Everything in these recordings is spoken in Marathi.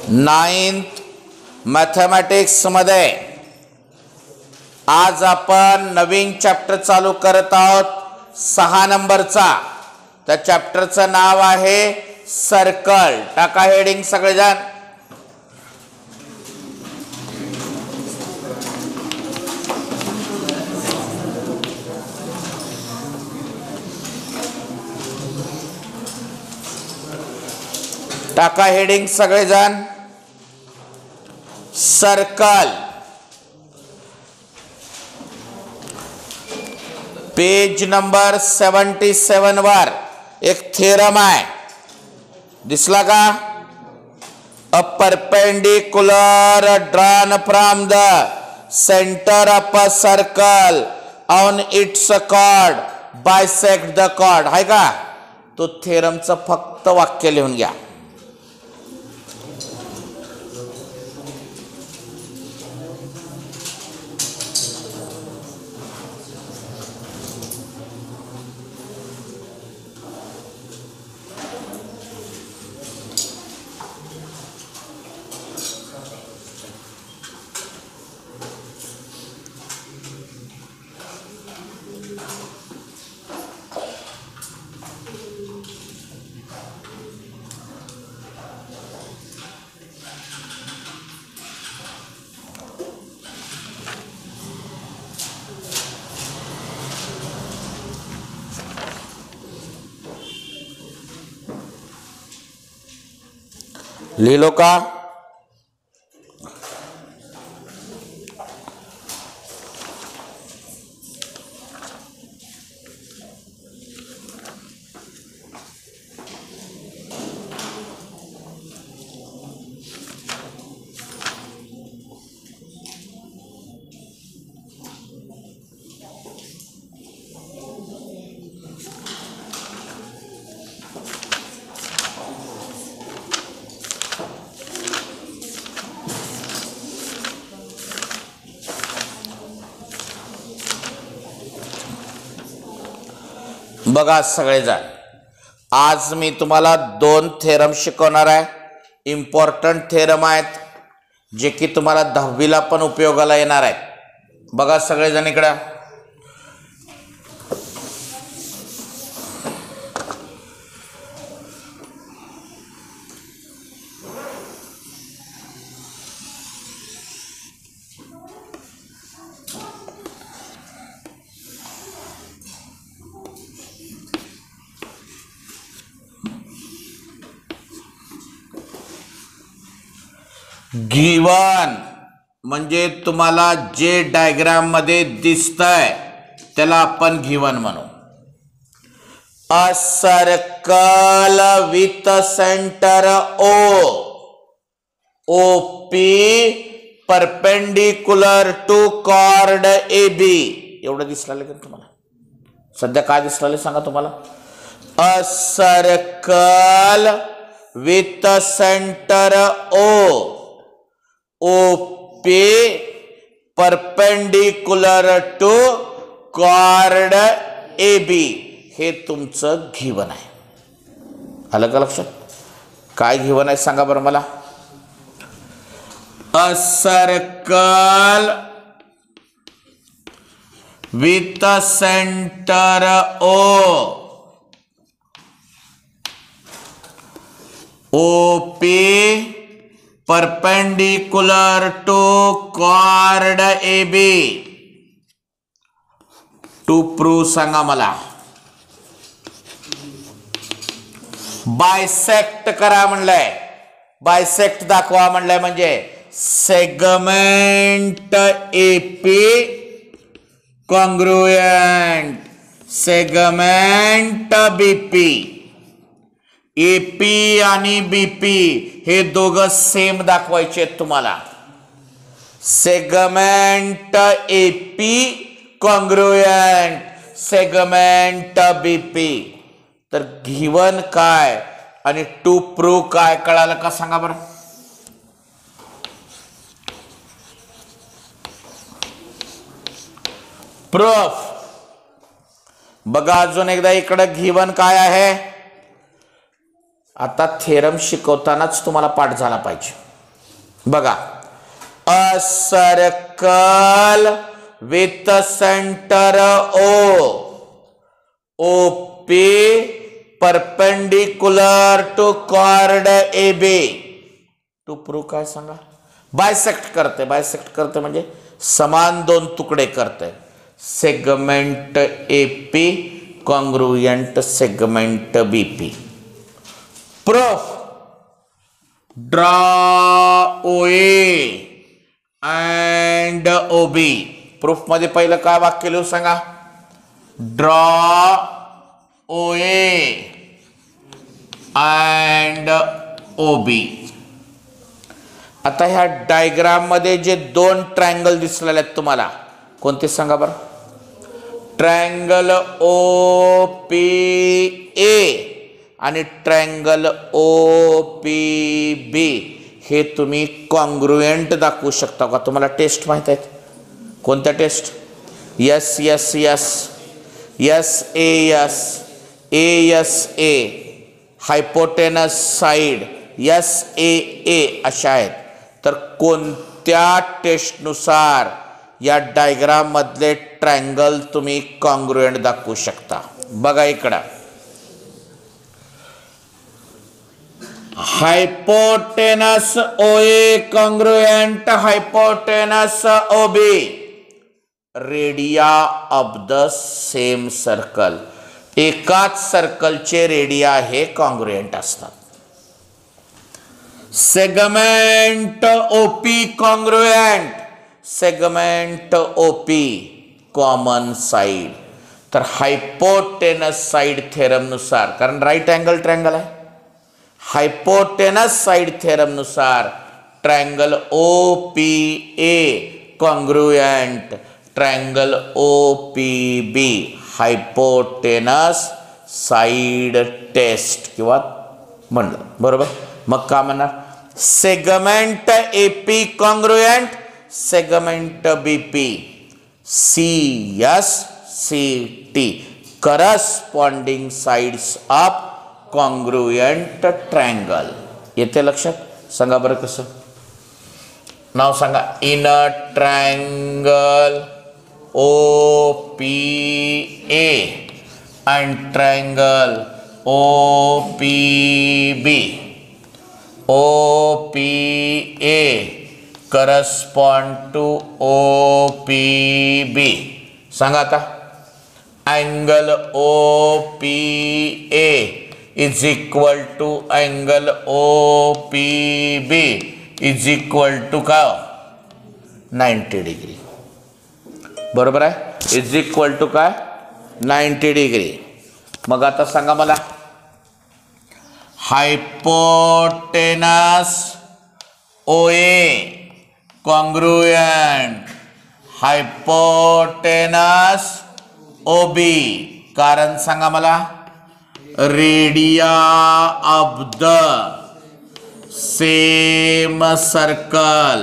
9th मॅथमॅटिक्स मध्ये आज आपण नवीन चॅप्टर चालू करत आहोत 6 नंबरचा। त्या चॅप्टरचं नाव आहे सर्कल। टाका हेडिंग सगळेजण। टाका हेडिंग सगळेजण। सर्कल। पेज नंबर 77 वर एक थेरम आहे, दिसला का? A perpendicular drawn from the centre of a circle on its chord bisect the chord, आहे का? तो थेरमचं फक्त वाक्य लिहून घ्या। लिहिलो का? बघा सगळेजण, आज मी तुम्हाला 2 थेरम शिकवणार आहे। इम्पॉर्टंट थेरम आहेत जे की तुम्हाला 10वीला पण उपयोगाला येणार आहेत। बघा सगळेजण इकडे। गिवन म्हणजे तुम्हाला जे डायग्राम मध्ये दिसतंय त्याला आपण गिवन म्हणू। A circle with centre O, OP perpendicular to chord AB। एवढं दिसलं का तुम्हाला? सध्या काय दिसलं सांगा तुम्हाला? A circle with centre O, OP perpendicular to chord AB, हे तुमचं गिवन आहे। आलं का लक्षात? काय गिवन आहे सांगा बरं मला? A circle with centre O, OP perpendicular to chord AB। To prove सांगा मला। बायसेक्ट करा म्हणलंय, बायसेक्ट दाखवा म्हणलंय, म्हणजे segment AP congruent segment BP। AP आणि BP हे दोघं सेम दाखवायचे आहेत तुम्हाला। Segment AP congruent segment BP। तर गिवन काय आणि टू प्रूव्ह काय कळालं का सांगा बरं? प्रूफ बघा अजून एकदा इकडे गिवन काय आहे? आता थेरम शिकवतानाच तुम्हाला पाठ झाला पाहिजे। बघा, a circle with centre O P perpendicular to chord A B to prove काय सांगा, बायसेक्ट करते म्हणजे समान दोन तुकडे करते, segment A P congruent segment B P. Proof, draw O A and O B. Proof मध्ये पहिलं काय वाक्य लिहू सांगा, draw O A and O बी. आता ह्या डायग्राम मध्ये जे दोन ट्रायंगल दिसलेले आहेत तुम्हाला, कोणते सांगा बरं. ट्रायंगल ओ पी ए आणि ट्रायंगल ओ पी बी हे तुम्ही कॉन्ग्रुएंट दाखवू शकता का. तुम्हाला टेस्ट माहित आहेत, कोणत्या test, S yes yes, S A S, A S A, hypotenuse side S A A अशा आहेत. तर कोणत्या टेस्टनुसार या डायग्राम मधले ट्रायंगल तुम्ही कॉन्ग्रुएंट दाखवू शकता. बघा इकडं, hypotenuse O A congruent hypotenuse O B, radii of the same circle. एकाच सर्कलचे रेडिया हे कॉन्ग्रुएंट असतात. Segment OP congruent, segment OP common side. तर हायपोटेनस साइड थेरम नुसार, कारण राईट अँगल ट्रायंगल आहे, हायपोटेनस साइड थेरम नुसार triangle O P A congruent triangle O P B hypotenuse side test किंवा म्हणलं बरोबर. मग का म्हणणार, segment A P congruent segment B P C S C T corresponding sides of congruent triangle. येते लक्षात. सांगा बरं कसं, नाव सांगा. In a triangle O P A and triangle O P B, O P A correspond to O P B. सांगा आता, angle O P A is equal to angle O P B is equal to का 90 डिग्री. बरोबर आहे, इज इक्वल टू काय 90 डिग्री. मग आता सांगा मला, hypotenuse O A congruent hypotenuse O B. कारण सांगा मला, radii of the same circle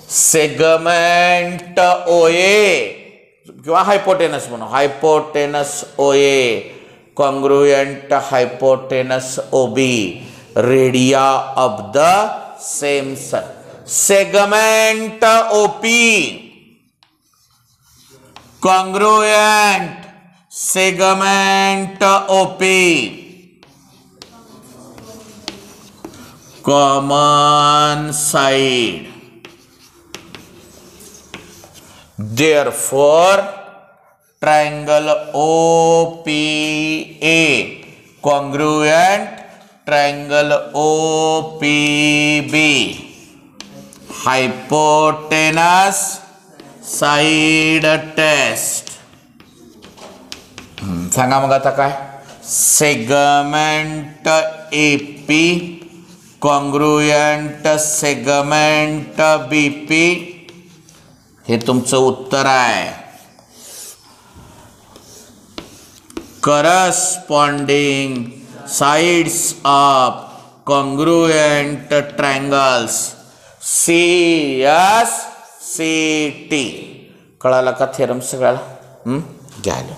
segment O A किंवा हायपोटेनस म्हणू, hypotenuse O A congruent hypotenuse O B, radii of the same circle. Segment O P congruent segment O P common side. Therefore, triangle OPA congruent triangle OPB hypotenuse side test. सांगा मग आता काय, segment AP congruent segment BP हे तुमचं उत्तर आहे. Corresponding sides of congruent triangles CSCT. कळाला का थेरम सगळ्याला? घ्यायला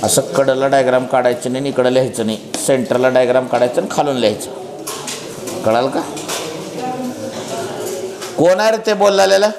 असं कडला डायग्राम काढायचं नाही, इकडं लिहायचं नाही, सेंटरला डायग्राम काढायचं आणि खालून लिहायचं. कळाल का? कोण आहे रे ते बोललेलं?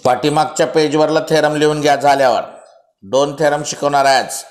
पाठीमागच्या पेजवरला थेरम लिहून घ्या. झाल्यावर 2 थेरम शिकवणार आहे आज.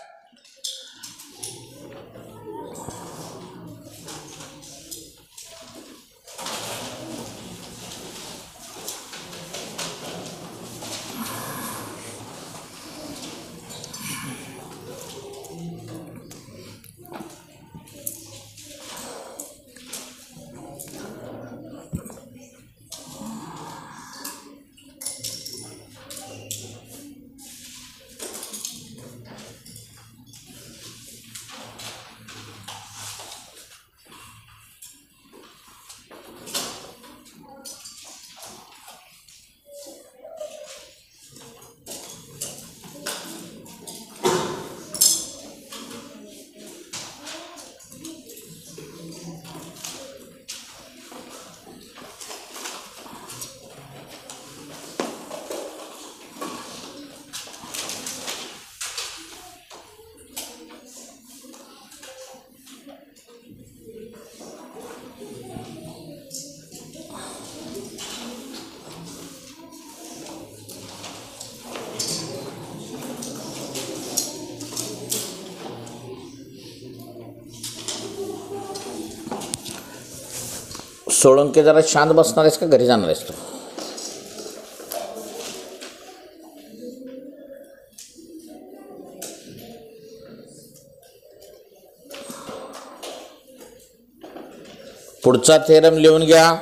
सोळंके जरा शांत बसणार आहेस का घरी जाणार आहेस तू? पुढचा थेरम लिहून घ्या.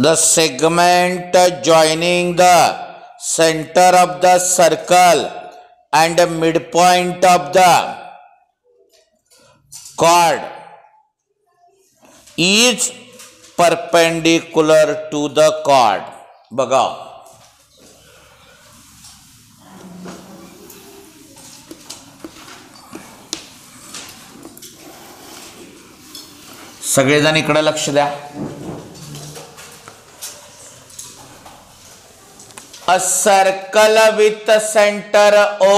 The segment joining the center of the circle and midpoint of the chord is perpendicular to the chord. बघा, सगळेजण इकडे लक्ष द्या. A circle with center O,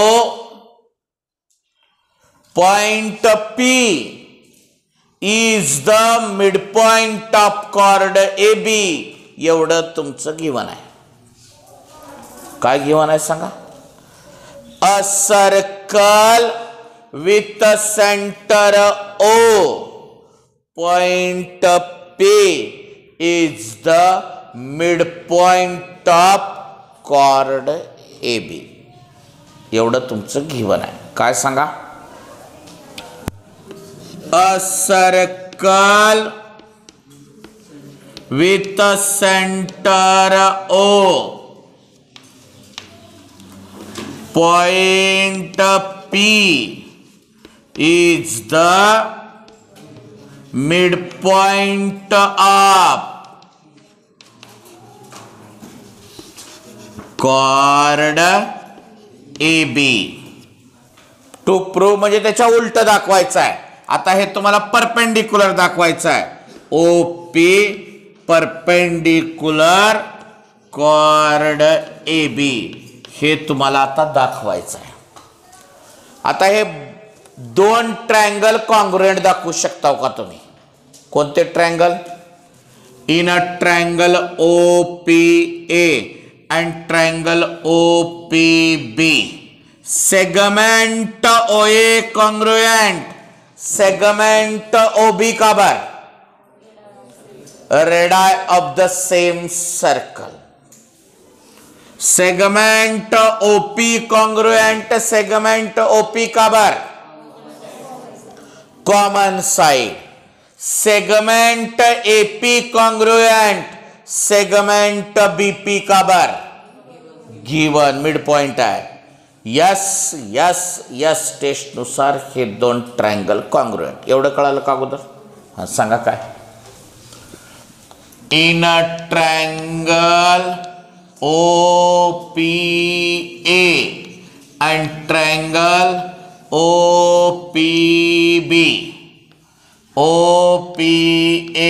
point P is the midpoint of chord AB. एवढं तुमचं गिवन आहे. काय गिवन आहे सांगा? A circle with center O, point P is the midpoint of chord AB. एवढं तुमचं गिवन आहे. काय सांगा? A circle with a center O, point P is the midpoint of chord AB. To prove म्हणजे त्याच्या उलट दाखवायचं आहे. आता हे तुम्हाला परपेंडिक्युलर दाखवायचं आहे. OP परपेंडिक्युलर chord AB हे तुम्हाला आता दाखवायचं आहे. आता हे दोन ट्रायंगल कॉन्ग्रुएंट दाखवू शकता का तुम्ही? कोणते triangle? In a triangle OPA and triangle OPB, segment OA congruent, segment OB का बार? radii of the same circle. segment OP congruent, segment OP का बार? common side. segment AP congruent, segment BP का बार? गिवन मिड पॉइंट आहे. यस यस यस टेस्ट नुसार हे दोन ट्रायंगल कॉन्ग्रुएंट. एवढं कळालं का अगोदर? हा सांगा काय? In a triangle OPA and triangle OPB, OPA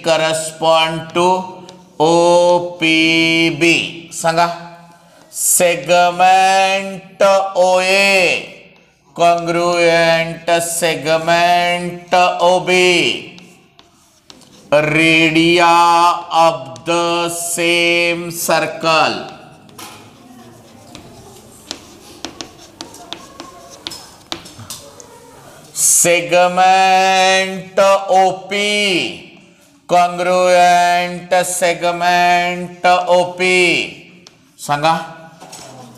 correspond to OPB. सांगा. segment OA congruent segment OB, radii of the same circle. segment OP congruent segment OP. सांगा.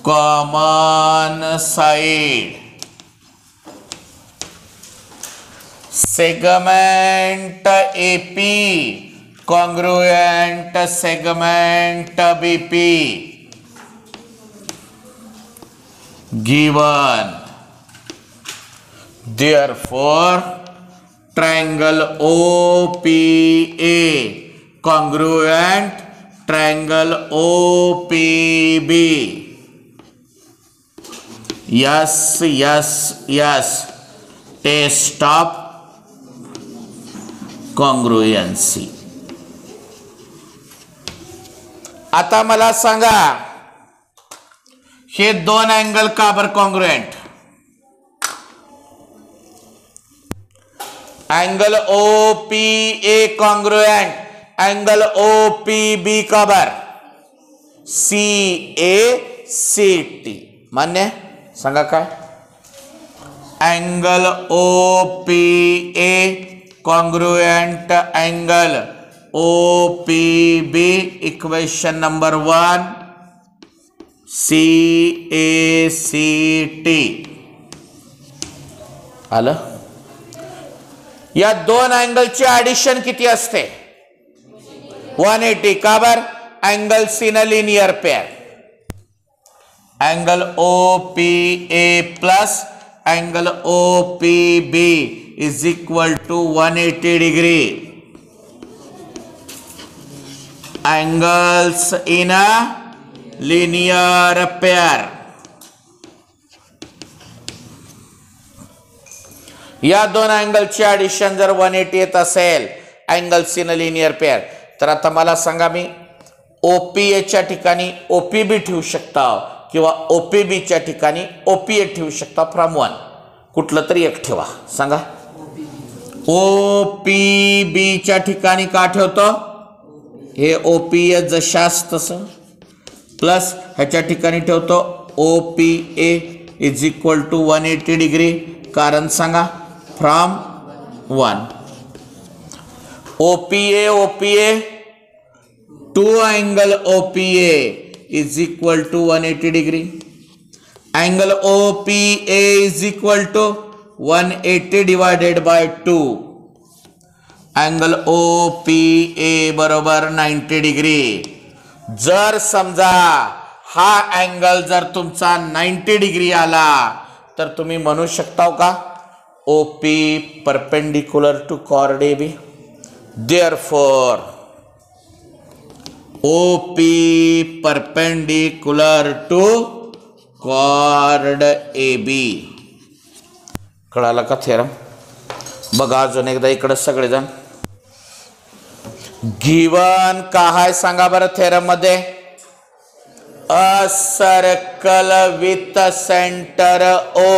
common side. segment AP congruent segment BP. given. Therefore, triangle OPA congruent triangle OPB. Yes, yes, yes. Test of congruency. आता मला सांगा, हे दोन अँगल का बर congruent? Angle OPA congruent, angle OPB का बर? CACT मान्य? सांगा काय? Angle OPA congruent angle OPB, equation number 1 CACT आलं. या दोन अँगलची ऍडिशन किती असते? 180. का बर? Angles in a linear pair. Angle OPA plus angle OPB is equal to 180 degree. angles in a linear pair. या दोन अँगलची ऍडिशन जर 180 येत असेल angles in a linear pair, तर आता मला सांगा, मी OPA च्या ठिकाणी OPB ठेवू शकता किंवा OPB च्या ठिकाणी OPA ठेवू शकता. फ्रॉम 1 कुठलं तरी एक ठेवा. सांगा. OPB च्या ठिकाणी का ठेवतो? हे OPA जशास तसं, प्लस ह्याच्या ठिकाणी ठेवतो OPA is equal to 180 degree. कारण सांगा. From 1 OPA to angle OPA is equal to 180 degree. Angle OPA is equal to 180 divided by 2. Angle OPA बरोबर 90 डिग्री. जर समजा हा अँगल जर तुमचा 90 डिग्री आला तर तुम्ही म्हणू शकता का OP perpendicular to chord AB. Therefore OP perpendicular to chord AB. कळाला का थेरम? बघा अजून एकदा इकडे सगळेजण. गिवन का आहे सांगा बरं थेरम मध्ये? अ circle with centre O,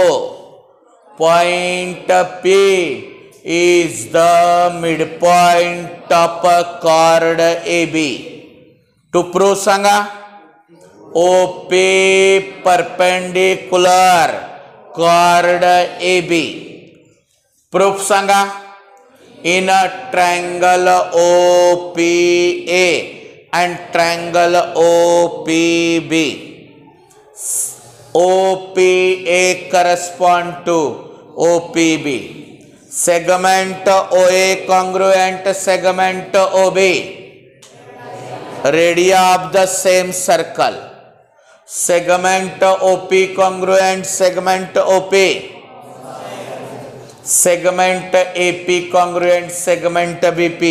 point P is the midpoint of chord AB. To prove सांगा. OP perpendicular chord AB. Proof सांगा. In a triangle OPA and triangle OPB, OPA correspond to OPB. Segment OA congruent segment OB. Radii of the same circle. Segment OP congruent segment OP. Segment AP congruent segment BP.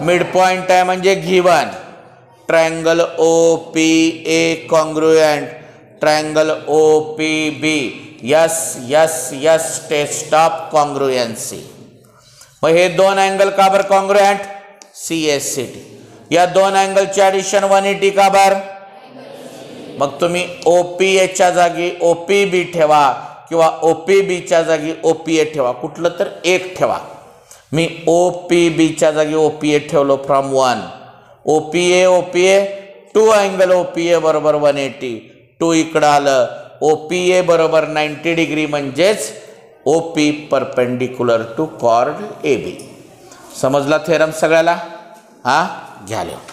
Midpoint आहे म्हणजे given. Triangle OPA congruent triangle OPB. Yes yes yes. Test of congruency. मग हे दोन अँगल का बर कॉन्ग्रुएंट? CACT. या दोन अँगलची ऍडिशन 180 का बर? मग तुम्ही OPA च्या जागी OPB ठेवा किंवा OPB च्या जागी OPA ठेवा. कुठलं तर एक ठेवा. मी OPB च्या जागी OPA ठेवलो from 1. OPA to angle OPA बरोबर 180. 2 इकडं आलं. OPA बरोबर 90 डिग्री म्हणजेच OP perpendicular to chord AB. समजला थेरम सगळ्याला? हा घ्या लिहून.